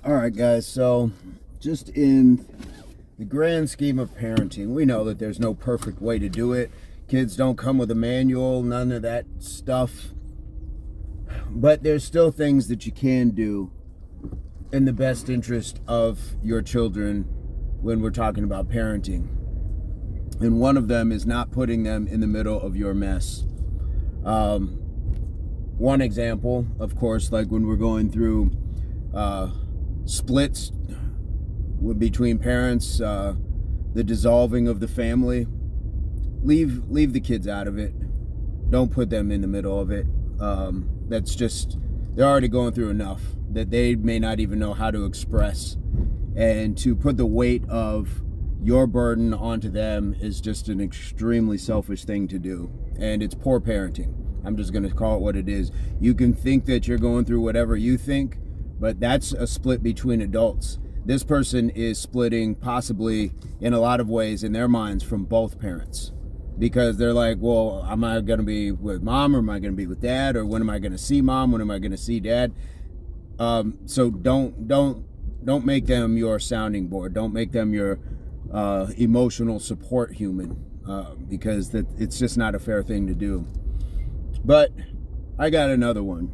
All right, guys. So, just in the grand scheme of parenting, we know that there's no perfect way to do it. Kids don't come with a manual, none of that stuff. But there's still things that you can do in the best interest of your children when we're talking about parenting. And one of them is not putting them in the middle of your mess. One example, of course, like when we're going through splits between parents, the dissolving of the family, leave the kids out of it. Don't put them in the middle of it. That's just, they're already going through enough that they may not even know how to express. And to put the weight of your burden onto them is just an extremely selfish thing to do. And it's poor parenting. I'm just going to call it what it is. You can think that you're going through whatever you think, but that's a split between adults. This person is splitting possibly in a lot of ways in their minds from both parents, because they're like, well, am I going to be with mom, or am I going to be with dad, or when am I going to see mom, when am I going to see dad? So don't make them your sounding board. Don't make them your emotional support human, because it's just not a fair thing to do. But I got another one,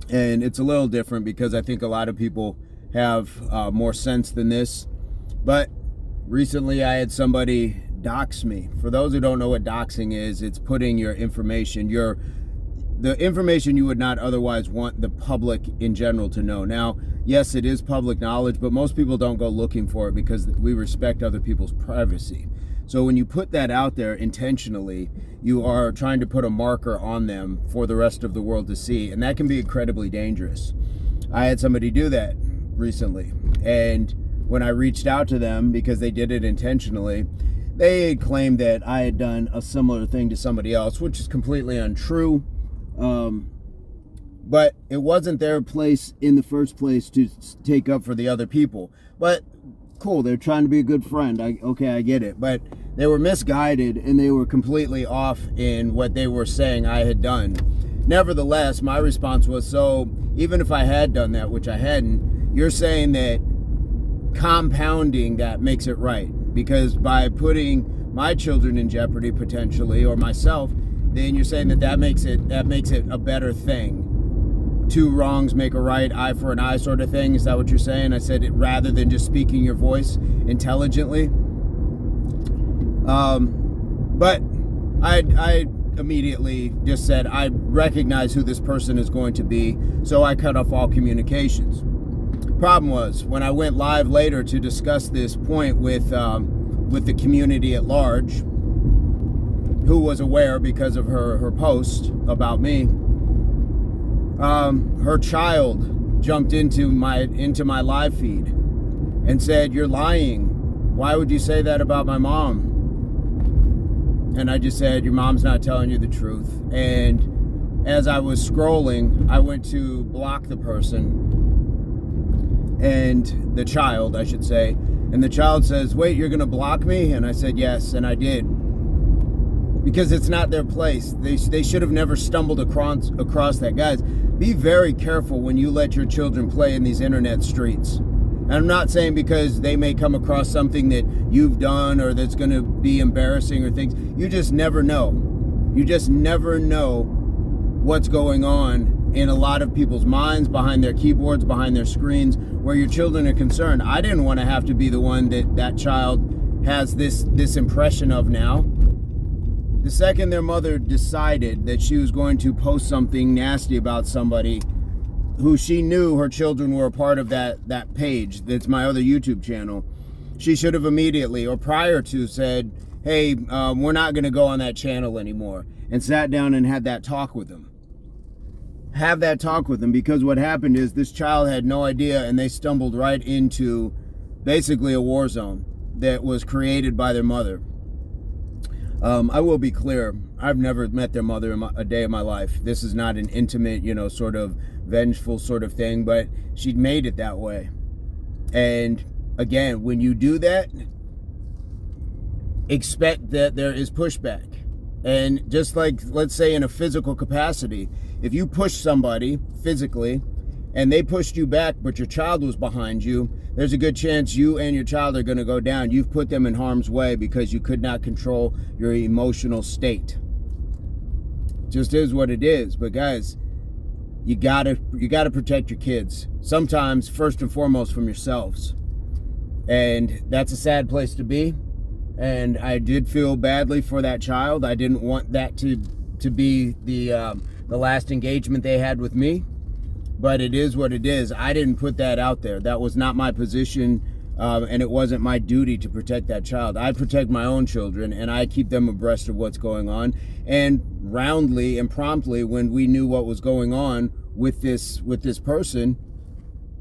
and it's a little different because I think a lot of people have more sense than this. But recently I had somebody dox me. For those who don't know what doxing is, it's putting your information, the information you would not otherwise want the public in general to know. Now, yes, it is public knowledge, but most people don't go looking for it because we respect other people's privacy. So when you put that out there intentionally, you are trying to put a marker on them for the rest of the world to see, and that can be incredibly dangerous. I had somebody do that recently, and when I reached out to them because they did it intentionally, they had claimed that I had done a similar thing to somebody else, which is completely untrue. But it wasn't their place in the first place to take up for the other people. But cool, they're trying to be a good friend. I get it. But they were misguided, and they were completely off in what they were saying I had done. Nevertheless, my response was, so even if I had done that, which I hadn't, you're saying that compounding that makes it right. Because by putting my children in jeopardy potentially, or myself, then you're saying that makes it a better thing. Two wrongs make a right, eye for an eye sort of thing. Is that what you're saying? I said it rather than just speaking your voice intelligently. But I immediately just said I recognize who this person is going to be, so I cut off all communications. Problem was, when I went live later to discuss this point with the community at large, who was aware because of her post about me, her child jumped into my live feed and said, "You're lying. Why would you say that about my mom?" And I just said, "Your mom's not telling you the truth." And as I was scrolling, I went to block the person, and the child, I should say, and the child says, "Wait, you're gonna block me?" And I said, "Yes," and I did. Because it's not their place. They should have never stumbled across that. Guys, be very careful when you let your children play in these internet streets. And I'm not saying because they may come across something that you've done or that's going to be embarrassing or things. You just never know. You just never know what's going on in a lot of people's minds, behind their keyboards, behind their screens, where your children are concerned. I didn't want to have to be the one that child has this impression of now. The second their mother decided that she was going to post something nasty about somebody who she knew her children were a part of that page, that's my other YouTube channel, she should have immediately or prior to said, "Hey, we're not going to go on that channel anymore," and sat down and had that talk with them. Have that talk with them, because what happened is this child had no idea, and they stumbled right into basically a war zone that was created by their mother. I will be clear, I've never met their mother in a day of my life. This is not an intimate, sort of vengeful sort of thing, but she'd made it that way. And again, when you do that, expect that there is pushback. And just like, let's say in a physical capacity, if you push somebody physically and they pushed you back, but your child was behind you, there's a good chance you and your child are going to go down. You've put them in harm's way because you could not control your emotional state. Just is what it is. But guys, you gotta protect your kids. Sometimes, first and foremost, from yourselves. And that's a sad place to be. And I did feel badly for that child. I didn't want that to be the last engagement they had with me. But it is what it is. I didn't put that out there. That was not my position, and it wasn't my duty to protect that child. I protect my own children, and I keep them abreast of what's going on. And roundly and promptly, when we knew what was going on with this person,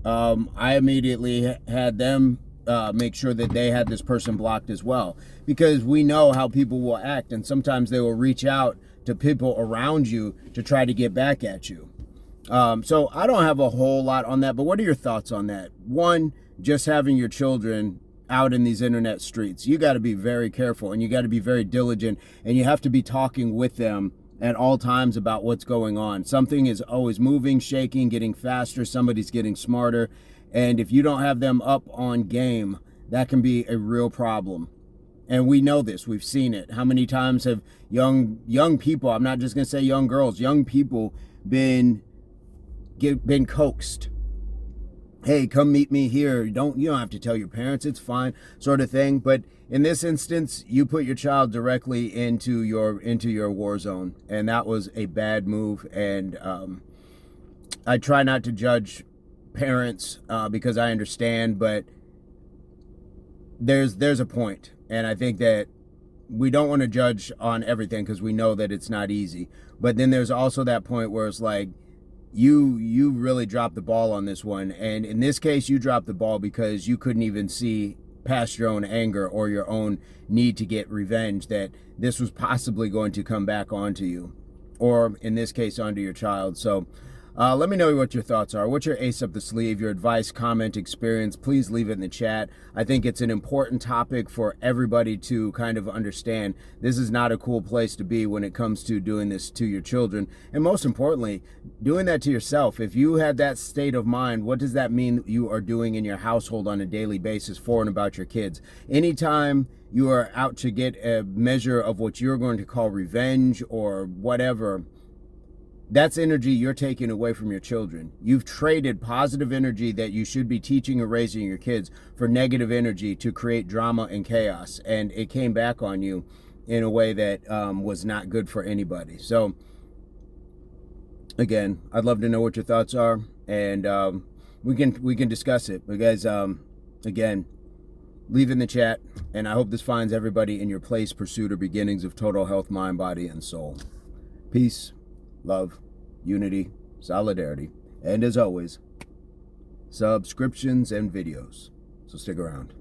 I immediately had them make sure that they had this person blocked as well. Because we know how people will act, and sometimes they will reach out to people around you to try to get back at you. So I don't have a whole lot on that, but what are your thoughts on that? One, just having your children out in these internet streets, you got to be very careful, and you got to be very diligent, and you have to be talking with them at all times about what's going on. Something is always moving, shaking, getting faster. Somebody's getting smarter. And if you don't have them up on game, that can be a real problem. And we know this. We've seen it. How many times have young people, I'm not just going to say young girls, young people been coaxed? Hey, come meet me here. You don't have to tell your parents. It's fine, sort of thing. But in this instance, you put your child directly into your war zone, and that was a bad move. And I try not to judge parents because I understand, but there's a point, and I think that we don't want to judge on everything because we know that it's not easy. But then there's also that point where it's like, you really dropped the ball on this one. And in this case, you dropped the ball because you couldn't even see past your own anger or your own need to get revenge, that this was possibly going to come back onto you, or in this case, onto your child. So let me know what your thoughts are. What's your ace up the sleeve, your advice, comment, experience? Please leave it in the chat. I think it's an important topic for everybody to kind of understand. This is not a cool place to be when it comes to doing this to your children. And most importantly, doing that to yourself. If you had that state of mind, what does that mean you are doing in your household on a daily basis for and about your kids? Anytime you are out to get a measure of what you're going to call revenge or whatever, that's energy you're taking away from your children. You've traded positive energy that you should be teaching or raising your kids for negative energy to create drama and chaos. And it came back on you in a way that was not good for anybody. So, again, I'd love to know what your thoughts are, and we can discuss it. But guys, again, leave in the chat, and I hope this finds everybody in your place, pursuit, or beginnings of total health, mind, body, and soul. Peace, love, unity, solidarity, and as always, subscriptions and videos. So stick around.